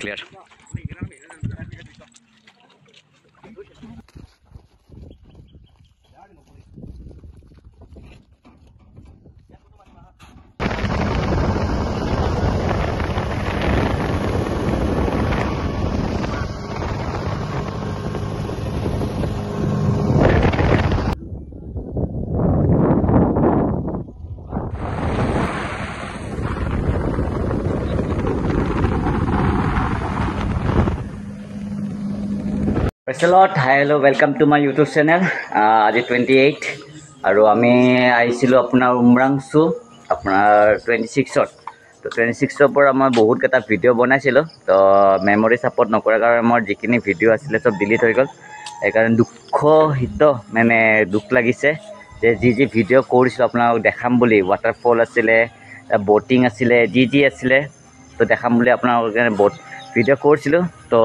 Clear Hello, welcome to my YouTube channel. আজি 28 আৰু আমি আহিছিলোঁ আপোনাৰ উমৰাংচু আপোনাৰ 26ত তো 26ৰ পৰা মই বহুত কেইটা ভিডিঅ' বনাইছিলোঁ তো মেমৰি ছাপোৰ্ট নকৰাৰ কাৰণে মোৰ যিখিনি ভিডিঅ' আছিলে চব ডিলিট হৈ গ'ল সেইকাৰণে দুঃখিত মানে দুখ লাগিছে যে যি ভিডিঅ' কৰিছিলোঁ আপোনালোকক দেখাম বুলি ৱাটাৰফল আছিলে ব'টিং আছিলে যি আছিলে তো দেখাম বুলি আপোনালোকৰ ভিডিঅ' কৰিছিলোঁ তো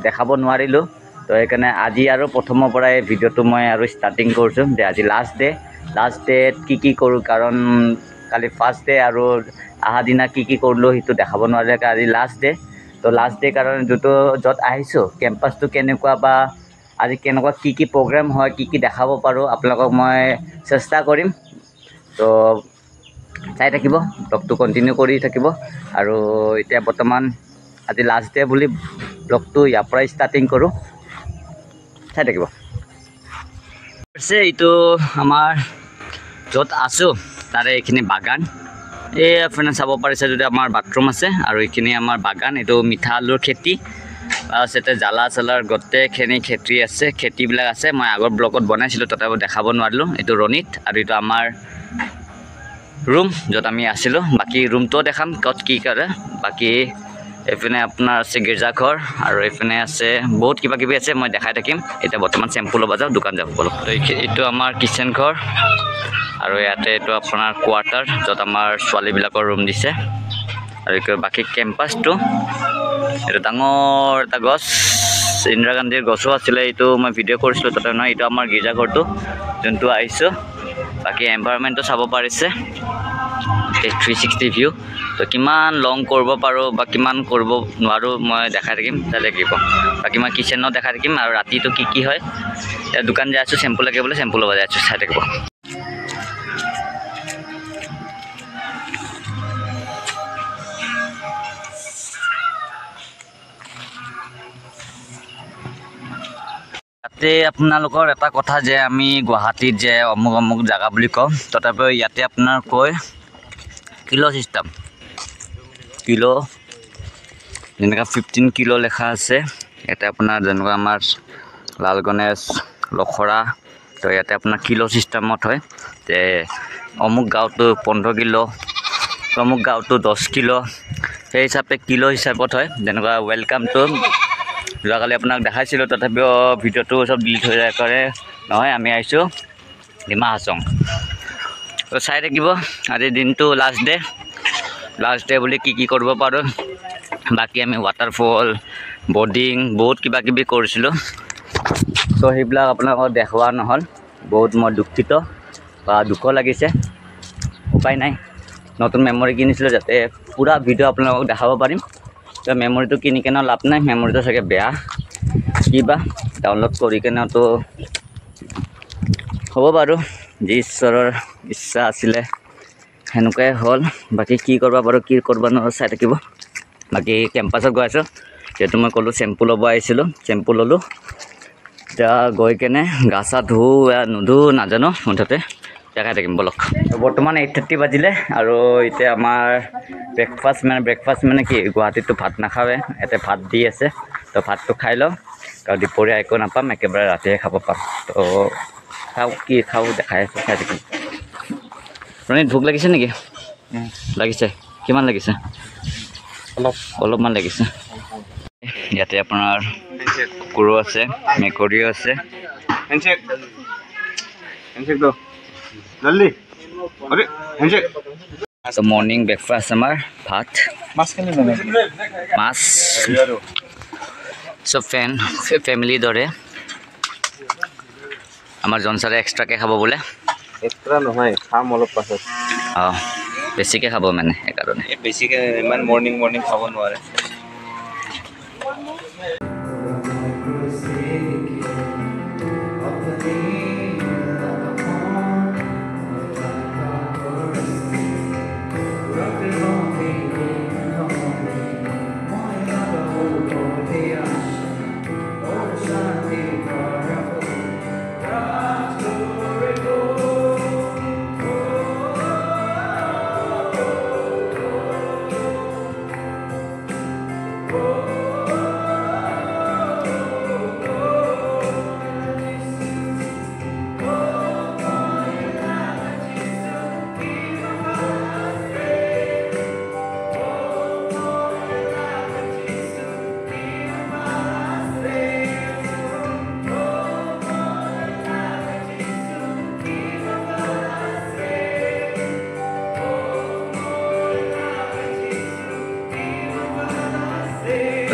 দেখাব নোৱাৰিলোঁ তো সেইকাৰণে আজি আৰু প্ৰথমৰ পৰাই ভিডিঅ'টো মই আৰু ষ্টাৰ্টিং কৰিছোঁ যে আজি লাষ্ট ডেত কি কৰোঁ কাৰণ কালি ফাৰ্ষ্ট ডে আৰু অহা দিনা কি কৰিলোঁ সেইটো দেখাব নোৱাৰিলে আজি লাষ্ট ডে কাৰণে য'ত আহিছোঁ কেম্পাছটো কেনেকুৱা বা আজি কেনেকুৱা কি প্ৰগ্ৰেম হয় কি দেখাব পাৰোঁ আপোনালোকক মই চেষ্টা কৰিম তো চাই থাকিব ব্লগটো কণ্টিনিউ কৰি থাকিব আৰু এতিয়া বৰ্তমান আজি লাষ্ট ডে বুলি ব্লগটো ইয়াৰ পৰাই ষ্টাৰ্টিং কৰোঁ চাই থাকিব এইটো আমাৰ য'ত আছোঁ তাৰে এইখিনি বাগান এই আপোনাৰ চাব পাৰিছে যদি আমাৰ বাথৰুম আছে আৰু এইখিনি আমাৰ বাগান এইটো মিঠা আলুৰ খেতি তাতে জ্বালা চালাৰ গোটেইখিনি খেতিবিলাক আছে মই আগৰ ব্লগত বনাইছিলোঁ তথাপিও দেখাব নোৱাৰিলোঁ এইটো ৰণিত আৰু এইটো আমাৰ ৰুম য'ত আমি আছিলোঁ বাকী ৰুমটোও দেখাম ক'ত কি কৰে বাকী এইপিনে আপোনাৰ আছে গীৰ্জাঘৰ আৰু এইপিনে আছে বহুত কিবা আছে মই দেখাই থাকিম এতিয়া বৰ্তমান চেম্পু ল'ব যাওঁ দোকান যাব বলক তো এইটো আমাৰ কিচেন ঘৰ আৰু ইয়াতে এইটো আপোনাৰ কোৱাৰ্টাৰ য'ত আমাৰ ছোৱালীবিলাকৰ ৰুম দিছে আৰু এইটো বাকী কেম্পাছটো এইটো ডাঙৰ এটা গছ ইন্দিৰা গান্ধীৰ গছো আছিলে এইটো মই ভিডিঅ' কৰিছিলোঁ তাতে নহয় এইটো আমাৰ গীৰ্জাঘৰটো যোনটো আহিছোঁ বাকী এনভাইৰনমেণ্টটো চাব পাৰিছে 360 ভিউ তো কিমান লং কৰিব পাৰোঁ বা কিমান কৰিব নোৱাৰোঁ মই দেখাই থাকিম চাই থাকিব বাকী মই কিচেনত দেখাই থাকিম আৰু ৰাতিটো কি হয় এতিয়া দোকান যাই আছোঁ চেম্পু লাগে বোলে চেম্পু ল'ব যাই আছোঁ চাই থাকিব ইয়াতে আপোনালোকৰ এটা কথা যে আমি গুৱাহাটীত যে অমুক জেগা বুলি কওঁ তথাপিও ইয়াতে আপোনাৰ কয় কিলো চিষ্টেম কিলো যেনেকৈ 15 কিলো লেখা আছে ইয়াতে আপোনাৰ যেনেকুৱা আমাৰ লাল গণেশ লখৰা তো ইয়াতে আপোনাৰ কিলো চিষ্টেমত হয় যে অমুক গাঁৱটো 15 কিলো অমুক গাঁৱটো 10 কিলো সেই হিচাপে কিলো হিচাপত হয় যেনেকুৱা ৱেলকাম টু যোৱাকালি আপোনাক দেখাইছিলোঁ তথাপিও ভিডিঅ'টো চব ডিলিট হৈ যায় কৰে নহয় আমি আহিছোঁ ডিমা হাছং তো চাই থাকিব আজিৰ দিনটো লাষ্ট ডে বুলি কি কৰিব পাৰোঁ বাকী আমি ৱাটাৰফল ব'টিং বহুত কিবা কৰিছিলোঁ তো সেইবিলাক আপোনালোকক দেখুওৱা নহ'ল বহুত মই দুখিত বা দুখ লাগিছে উপায় নাই নতুন মেমৰি কিনিছিলোঁ যাতে পুৰা ভিডিঅ' আপোনালোকক দেখাব পাৰিম তো মেমৰিটো কিনি কেনে লাভ নাই মেমৰিটো চাগে বেয়া কিবা ডাউনলোড কৰি কেনেতো হ'ব বাৰু যি ঈশ্বৰৰ ইচ্ছা আছিলে সেনেকুৱাই হ'ল বাকী কি কৰিব পাৰোঁ কি কৰিব নোৱাৰোঁ চাই থাকিব বাকী কেম্পাছত গৈ আছোঁ যিহেতু মই ক'লোঁ চেম্পু ল'ব আহিছিলোঁ চেম্পু ল'লোঁ এতিয়া গৈ কেনে গা চা নুধো নাজানো মুঠতে দেখাই থাকিম বলক বৰ্তমান 8:30 বাজিলে আৰু এতিয়া আমাৰ ব্ৰেকফাষ্ট মানে কি গুৱাহাটীততো ভাত নাখাওঁৱে ইয়াতে ভাত দি আছে তো ভাতটো খাই লওঁ আৰু দুপৰীয়া একো নাপাম একেবাৰে ৰাতিহে খাব পাম তো খাওঁ দেখাই আছোঁ চাই থাকিম ৰণিত ভোক লাগিছে নেকি লাগিছে কিমান লাগিছে অলপমান লাগিছে ইয়াতে আপোনাৰ কুকুৰো আছে মেকুৰীও আছে তো মৰ্নিং ব্ৰেকফাষ্ট আমাৰ ভাত মাছ চব ফেমিলিৰ দৰে আমাৰ জনচাৰে এক্সট্ৰাকৈ খাব বোলে এক্সট্ৰা নহয় খাম অলপ পাছত বেছিকৈ খাব মানে সেইকাৰণে বেছিকৈ ইমান মৰ্নিং খাব নোৱাৰে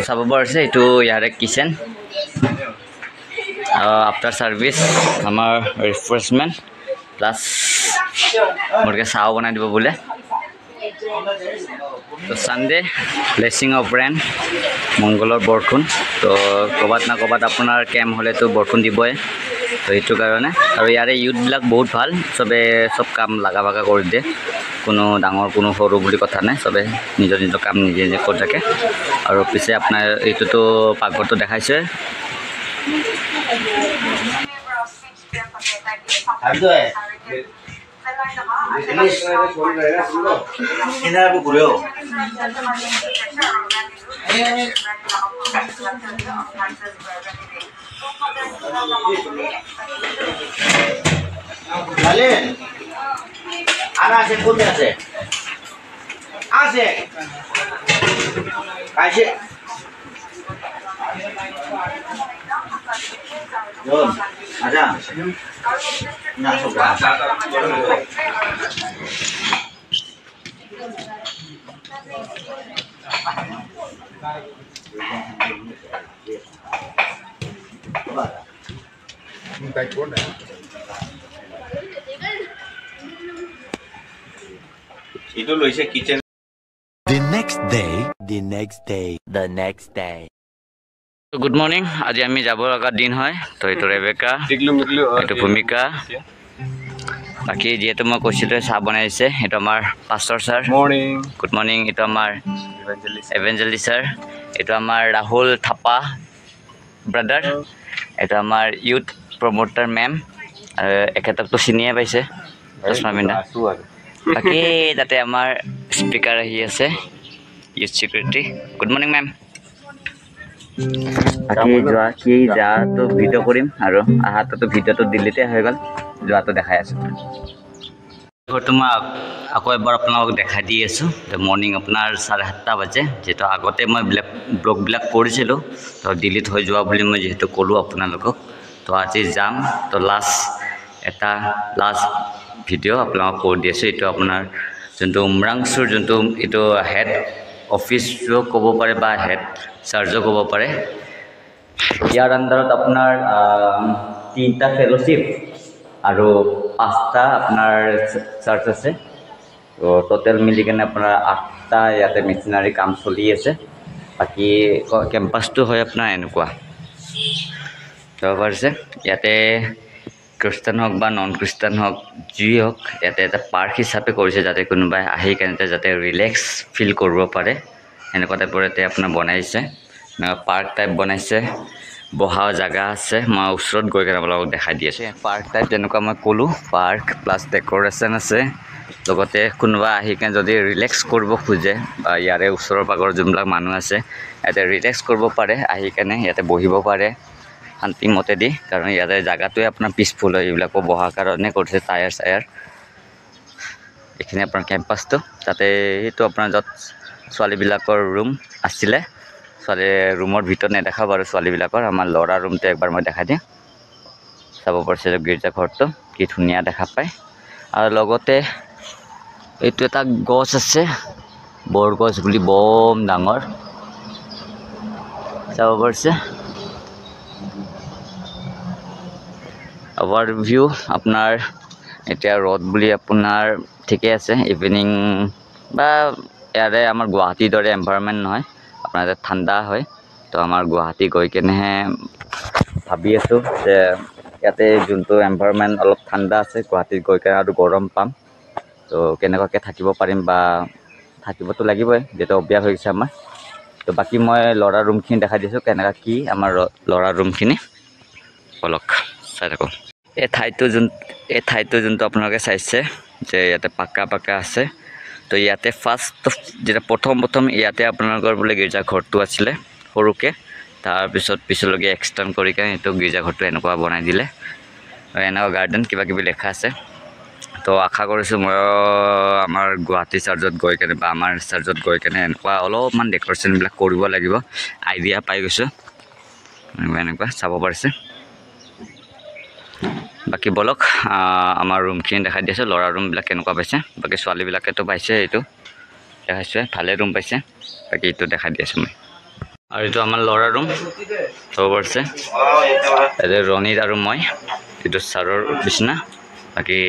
চাব পাৰিছে এইটো ইয়াৰে কিচেন আফটাৰ ছাৰ্ভিচ আমাৰ ৰিফ্ৰেছমেণ্ট প্লাছ মোৰকে চাহ বনাই দিব বোলে তো ছানডে ব্লেছিং অফ ৰেইন মংগলৰ বৰষুণ তো ক'ৰবাত না ক'ৰবাত আপোনাৰ কেম্প হ'লেতো বৰষুণ দিবই তো সেইটো কাৰণে আৰু ইয়াৰে ইউথবিলাক বহুত ভাল চবে চব কাম লাগা ভাগা কৰি দিয়ে কোনো ডাঙৰ কোনো সৰু বুলি কথা নাই চবে নিজৰ নিজৰ কাম নিজে নিজে কৰি থাকে আৰু পিছে আপোনাৰ এইটোতো পাকঘৰটো দেখাইছে Ana আছে কোনে আছে আছে কাইছে জন আচ্ছা না সব এইটো লৈছে kitchen The next day. Good morning আজি আমি যাব লগা দিন হয় তো এইটো ৰেবেকা এইটো ভূমিকা বাকী যিহেতু মই কৈছিলোঁ চাহ বনাইছে এইটো আমাৰ pastor sir morning good morning এইটো আমাৰ এভেঞ্জেলি ছাৰ এইটো আমাৰ ৰাহুল থাপা ব্ৰাদাৰ এইটো আমাৰ ইউথ প্ৰমোটাৰ মেম এখেতকতো চিনিয়ে পাইছে চশমা পিন্ধা বাকী তাতে আমাৰ স্পীকাৰ আহি আছে youth security good morning ma'am বাকী যোৱাটো ভিডিঅ' কৰিম আৰু আহাটোতো ভিডিঅ'টো ডিলিটে হৈ গ'ল যোৱাটো দেখাই আছোঁ ঘৰটো মই আকৌ এবাৰ আপোনালোকক দেখাই দি আছোঁ মৰ্ণিং আপোনাৰ 7:30 বাজে যিহেতু আগতে মই ব্লগবিলাক কৰিছিলোঁ তো ডিলিট হৈ যোৱা বুলি মই যিহেতু ক'লোঁ আপোনালোকক তো আজি যাম তো লাষ্ট ভিডিঅ' আপোনালোকক কৰি দি আছোঁ এইটো আপোনাৰ যোনটো উমৰাংচুৰ যোনটো এইটো হেড অফিচো ক'ব পাৰে বা হেড চাৰ্জো ক'ব পাৰে ইয়াৰ আণ্ডাৰত আপোনাৰ 3টা ফেলোশ্বিপ আৰু 5টা আপোনাৰ চাৰ্জ আছে তো টোটেল মিলি কেনে আপোনাৰ 8টা ইয়াতে মেচিনাৰী কাম চলি আছে বাকী কেম্পাছটো হয় আপোনাৰ এনেকুৱা চাব পাৰিছে ইয়াতে খ্ৰীষ্টান হওক বা নন খ্ৰীষ্টান হওক যি হওক ইয়াতে এটা পাৰ্ক হিচাপে কৰিছে যাতে কোনোবাই আহি কেনে যাতে ৰিলেক্স ফিল কৰিব পাৰে এনেকুৱা টাইপৰ ইয়াতে আপোনাৰ বনাইছে পাৰ্ক টাইপ বনাইছে বহা জায়গা আছে মই ওচৰত গৈ কেনে আপোনালোকক দেখাই দি আছোঁ পাৰ্ক টাইপ যেনেকুৱা মই ক'লোঁ পাৰ্ক প্লাছ ডেক'ৰেশ্যন আছে লগতে কোনোবা আহি কেনে যদি ৰিলেক্স কৰিব খোজে বা ইয়াৰে ওচৰৰ পাগৰ যোনবিলাক মানুহ আছে ইয়াতে ৰিলেক্স কৰিব পাৰে আহি কেনে ইয়াতে বহিব পাৰে শান্তিমতে দি কাৰণ ইয়াতে জাগাটোৱে আপোনাৰ পিছফুল হয় এইবিলাকো বহাৰ কাৰণে কৰিছে টায়াৰ এইখিনি আপোনাৰ কেম্পাছটো তাতে সেইটো আপোনাৰ য'ত ছোৱালীবিলাকৰ ৰুম আছিলে ছোৱালী ৰুমৰ ভিতৰত নেদেখা বাৰু ছোৱালীবিলাকৰ আমাৰ ল'ৰা ৰুমটো একবাৰ মই দেখাই দিম চাব পাৰিছে গীৰ্জাঘৰটো কি ধুনীয়া দেখা পায় আৰু লগতে এইটো এটা গছ আছে বৰগছ বুলি বম ডাঙৰ চাব পাৰিছে অভাৰভিউ আপোনাৰ এতিয়া ৰ'দ বুলি আপোনাৰ ঠিকে আছে ইভিনিং বা ইয়াৰে আমাৰ গুৱাহাটীৰ দৰে এনভাইৰনমেণ্ট নহয় আপোনাৰ ইয়াতে ঠাণ্ডা হয় তো আমাৰ গুৱাহাটী গৈ কেনেহে ভাবি আছোঁ যে ইয়াতে যোনটো এনভাইৰনমেণ্ট অলপ ঠাণ্ডা আছে গুৱাহাটীত গৈ কেনে আৰু গৰম পাম তো কেনেকুৱাকৈ থাকিব পাৰিম বা থাকিবতো লাগিবই যিহেতু অভ্যাস হৈ গৈছে আমাৰ তো বাকী মই ল'ৰা ৰুমখিনি দেখাই দিছোঁ কেনেকুৱা কি আমাৰ ল'ৰা ৰুমখিনি অলপ চাই থাকোঁ এই ঠাইটো যোনটো আপোনালোকে চাইছে যে ইয়াতে পাক্কা আছে তো ইয়াতে ফাৰ্ষ্ট যেটা প্ৰথম ইয়াতে আপোনালোকৰ বোলে গীৰ্জা ঘৰটো আছিলে সৰুকে তাৰপিছত পিছলৈকে এক্সটেণ্ড কৰি কিনে এইটো গীৰ্জা ঘৰটো এনেকুৱা বনাই দিলে এনেকুৱা গাৰ্ডেন কিবা কিবি লেখা আছে তো আশা কৰিছোঁ মই আমাৰ গুৱাহাটী চাৰ্জত গৈ কেনে বা আমাৰ চাৰ্জত গৈ কেনে এনেকুৱা অলপমান ডেক'ৰেশ্যনবিলাক কৰিব লাগিব আইডিয়া পাই গৈছোঁ এনেকুৱা চাব পাৰিছে বাকী বলক আমাৰ ৰুমখিনি দেখাই দিছোঁ ল'ৰা ৰুমবিলাক কেনেকুৱা পাইছে বাকী ছোৱালীবিলাকেতো পাইছে এইটো দেখাইছোঁ ভালে ৰুম পাইছে বাকী এইটো দেখাই দি আছোঁ মই আৰু এইটো আমাৰ ল'ৰা ৰুম চাব পাৰিছে এইটো ৰণীত আৰু মই এইটো ছাৰৰ বিচনা বাকী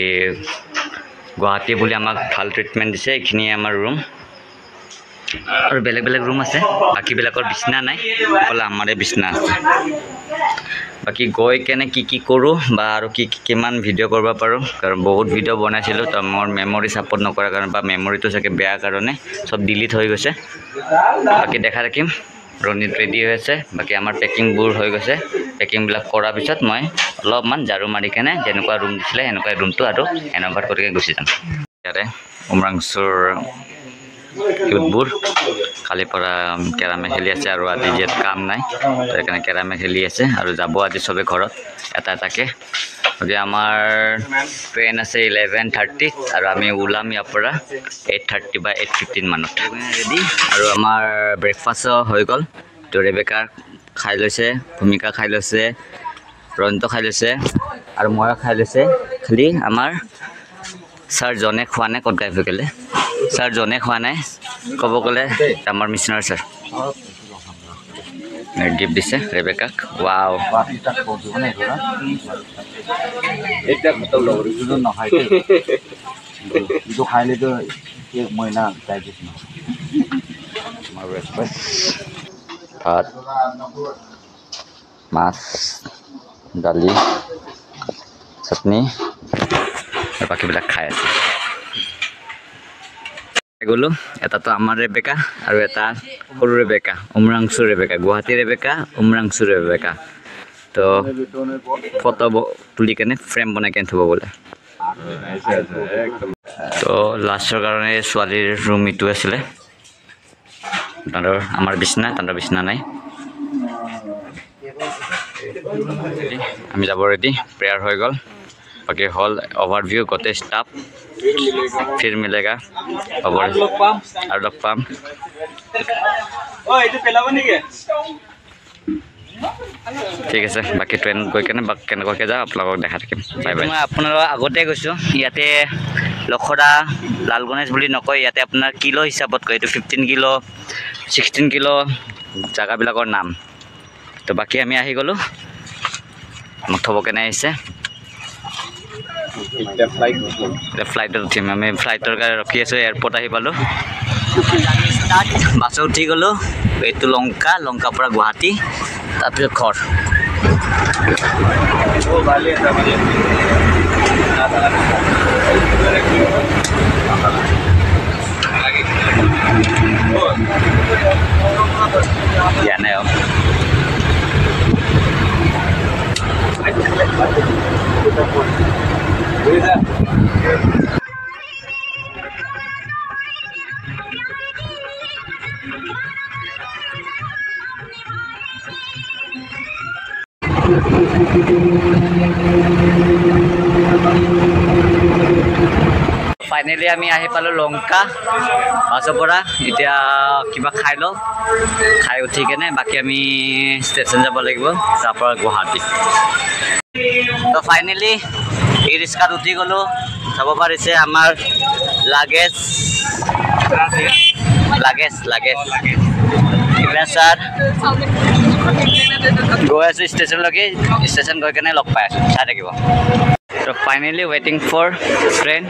গুৱাহাটী বুলি আমাক ভাল ট্ৰিটমেণ্ট দিছে এইখিনি আমাৰ ৰুম আৰু বেলেগ বেলেগ ৰুম আছে বাকীবিলাকৰ বিচনা নাই অকল আমাৰে বিচনা আছে বাকী গৈ কেনে কি কৰোঁ বা আৰু কিমান ভিডিঅ' কৰিব পাৰোঁ কাৰণ বহুত ভিডিঅ' বনাইছিলোঁ তো মোৰ মেমৰি ছাপোৰ্ট নকৰাৰ কাৰণে বা মেমৰিটো চাগে বেয়া কাৰণে চব ডিলিট হৈ গৈছে বাকী দেখা ৰাখিম ৰণীত ৰেডি হৈ আছে বাকী আমাৰ পেকিংবোৰ হৈ গৈছে পেকিংবিলাক কৰাৰ পিছত মই অলপমান ঝাৰু মাৰি কেনে যেনেকুৱা ৰুম দিছিলে সেনেকুৱা ৰুমটো আৰু এনভাৰ কৰি গুচি যাম ইয়াতে উমৰাংচুৰ কিউটবোৰ কালিৰ পৰা কেৰামে খেলি আছে আৰু আজি যিহেত কাম নাই তো সেইকাৰণে কেৰামে খেলি আছে আৰু যাব আজি চবে ঘৰত এটা এটাকৈ গতিকে আমাৰ ট্ৰেইন আছে 11:30 আৰু আমি ওলাম ইয়াৰ পৰা 8:30 বা 8:15 মানত ৰেডি আৰু আমাৰ ব্ৰেকফাষ্টো হৈ গ'ল তো ৰেবেকা খাই লৈছে ভূমিকা খাই লৈছে ৰন্ত খাই লৈছে আৰু ময়ো খাই লৈছে খালি আমাৰ ছাৰজনে খোৱা নাই ক'ত গাই হৈ গ'লে ছাৰজনে খোৱা নাই ক'ব গ'লে আমাৰ মিছনাৰ ছাৰ গিফ্ট দিছে ৰেবেকাক ৱাও এতিয়া খতম লগৰ নহয় এইটো খাইলেতো এক মহিনা ডাইজেষ্ট নহয় আমাৰ ব্ৰেকফাষ্ট ভাত মাছ দালি চাটনি আৰু বাকীবিলাক খাই আছে গ'লো এটাতো আমাৰ ৰেবেকা আৰু এটা সৰু Rebecca Umrangso Rebecca Guwahati Rebecca Umrangso Rebecca তো ফটো তুলি কেনে ফ্ৰেম বনাই কেনে থ'ব বোলে তো লাষ্টৰ কাৰণে ছোৱালীৰ ৰুম ইটো আছিলে তাহাঁতৰ আমাৰ বিচনা তাহাঁতৰ বিচনা নাই আমি যাব ৰেডি প্ৰেয়াৰ হৈ গ'ল বাকী হ'ল অভাৰভিউ গোটেই ষ্টাফ ফিৰ মিলেগা খবৰ আৰু লগ পাম ঠিক আছে বাকী ট্ৰেইনত গৈ কেনে বা কেনেকুৱাকৈ যাওঁ আপোনালোকক দেখাই থাকিম বাই বাই মই আপোনালোকৰ আগতে গৈছোঁ ইয়াতে লখৰা লাল গণেশ বুলি নকয় ইয়াতে আপোনাৰ কিলো হিচাপত কয় এইটো 15 কিলো 16 কিলো জেগাবিলাকৰ নাম তো বাকী আমি আহি গ'লোঁ আমাক থ'ব কেনে আহিছে ফ্লাইটত উঠিম আমি ফ্লাইটৰ কাৰণে ৰখি আছোঁ এয়াৰপৰ্ট আহি পালোঁ বাছত উঠি গ'লোঁ এইটো লংকাৰ পৰা গুৱাহাটী তাৰপিছত ঘৰ দিয়া নাই ফাইনেলি আমি আহি পালোঁ লংকা বাছৰ পৰা এতিয়া কিবা খাই লওঁ খাই উঠি কেনে বাকী আমি ষ্টেচন যাব লাগিব তাৰ পৰা গুৱাহাটী তো ফাইনেলি ই ৰিক্সাত উঠি গ'লোঁ চাব পাৰিছে আমাৰ লাগেজ ছাৰ গৈ আছোঁ ষ্টেচনলৈকে ষ্টেচন গৈ কেনে লগ পাই আছোঁ চাই থাকিব তো ফাইনেলি ৱেইটিং ফৰ ট্ৰেইন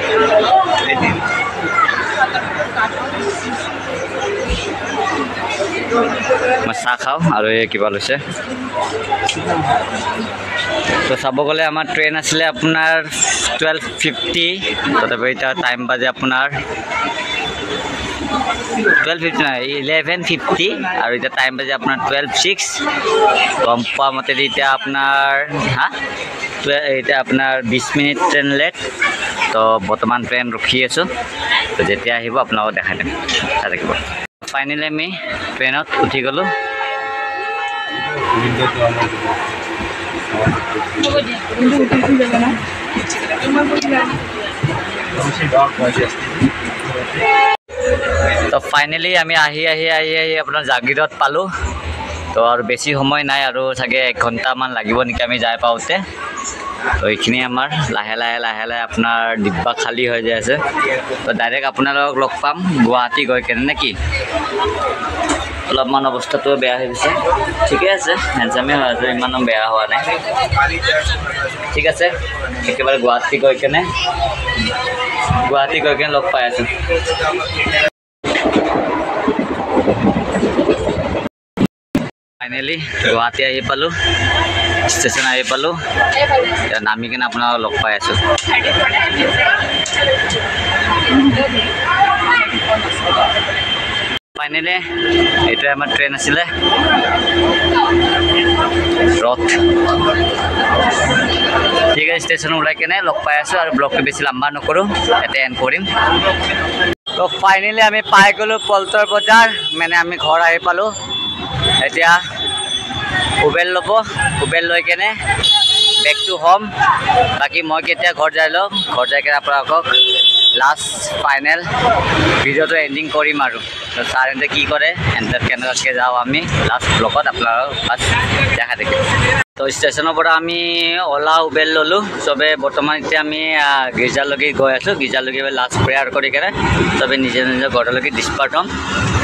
মই চাহ খাওঁ আৰু এই কিবা লৈছে তো চাব গ'লে আমাৰ ট্ৰেইন আছিলে আপোনাৰ 12:50 তথাপি এতিয়া টাইম বাজে আপোনাৰ 12:50 নহয় 11:50 আৰু এতিয়া টাইম বাজে আপোনাৰ 12:06 গম পোৱা মতে এতিয়া আপোনাৰ এতিয়া আপোনাৰ 20 মিনিট ট্ৰেইন লেট তো বৰ্তমান ট্ৰেইন ৰখি আছোঁ তো যেতিয়া আহিব আপোনালোকক দেখাই দিম চাই থাকিব ফাইনেলি আমি ট্ৰেইনত উঠি গ'লোঁ তো ফাইনেলি আমি আহি আপোনাৰ জাগিৰত পালোঁ তো আৰু বেছি সময় নাই আৰু চাগে 1 ঘণ্টামান লাগিব নেকি আমি যাই পাওঁতে তো এইখিনি আমাৰ লাহে লাহে আপোনাৰ ডিব্বা খালী হৈ যায় আছে তো ডাইৰেক্ট আপোনালোকক লগ পাম গুৱাহাটী গৈ কেনে নে কি অলপমান অৱস্থাটো বেয়া হৈ গৈছে ঠিকে আছে হেণ্ডচামেই হৈ আছে ইমানো বেয়া হোৱা নাই ঠিক আছে একেবাৰে গুৱাহাটী গৈ কেনে লগ পাই আছোঁ ফাইনেলি গুৱাহাটী আহি পালোঁ ষ্টেচন আহি পালোঁ এতিয়া নামি কিনে আপোনালোকক লগ পাই আছোঁ ফাইনেলি এইটোৱে আমাৰ ট্ৰেইন আছিলে ৰথ ঠিক আছে ষ্টেচন ওলাই কেনে লগ পাই আছোঁ আৰু ব্লগটো বেছি লম্বা নকৰোঁ ইয়াতে এণ্ড কৰিম তো ফাইনেলি আমি পাই গ'লোঁ পল্টৰ বজাৰ মানে আমি ঘৰ আহি পালোঁ এতিয়া উবেৰ ল'ব উবেৰ লৈ কেনে বেক টু হোম বাকী মই কেতিয়া ঘৰ যাই লওঁ ঘৰ যাই কেনে আপোনালোকক লাষ্ট ফাইনেল ভিডিঅ'টো এণ্ডিং কৰিম আৰু ছাৰ এণ্টে কি কৰে এণ্টে কেনেকুৱাকৈ যাওঁ আমি লাষ্ট ব্লগত আপোনালোকক ফাৰ্ষ্ট দেখা থাকিম তো ষ্টেচনৰ পৰা আমি অ'লা উবেৰ ল'লোঁ চবে বৰ্তমান এতিয়া আমি গীৰ্জালৈকে গৈ আছোঁ গীৰ্জালৈকে লাষ্ট প্ৰেয়াৰ কৰি কেনে চবে নিজে ঘৰলৈকে ডিছপাৰ্ট হ'ম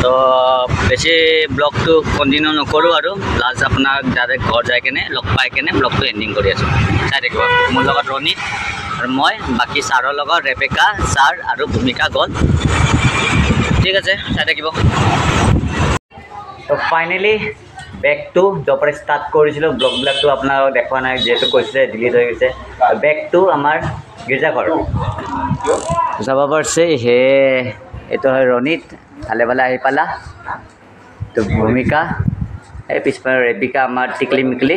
তো বেছি ব্লগটো কণ্টিনিউ নকৰোঁ আৰু লাষ্ট আপোনাক ডাইৰেক্ট ঘৰ যাই কেনে লগ পাই কেনে ব্লগটো এণ্ডিং কৰি আছোঁ চাই থাকিব মোৰ লগত ৰণিত আৰু মই বাকী ছাৰৰ লগত ৰেবেকা ছাৰ আৰু ভূমিকা গ'ল ঠিক আছে চাই থাকিব তো ফাইনেলি বেকটো য'ৰ পৰা ষ্টাৰ্ট কৰিছিলোঁ ব্লগবিলাকটো আপোনালোকক দেখুওৱা নাই যিহেতু কৈছিলে ডিলিট হৈ গৈছে বেকটো আমাৰ গীৰ্জাঘৰ চাব পাৰিছে হে এইটো হয় ৰণিত ভালে ভালে আহি পালা তো ভূমিকা এই পিছফালে ৰেবিকা আমাৰ টিকলি মিকলি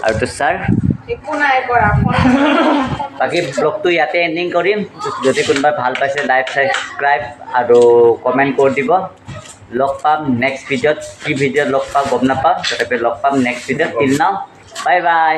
আৰু তো ছাৰ বাকী ব্লগটো ইয়াতে এণ্ডিং কৰিম যদি কোনোবাই ভাল পাইছে লাইক ছাবস্ক্ৰাইব আৰু কমেণ্ট কৰি দিব লগ পাম নেক্সট ভিডিঅ'ত কি ভিডিঅ'ত লগ পাম গম নাপাম তথাপি লগ পাম নেক্সট ভিডিঅ'ত টিল নাও বাই বাই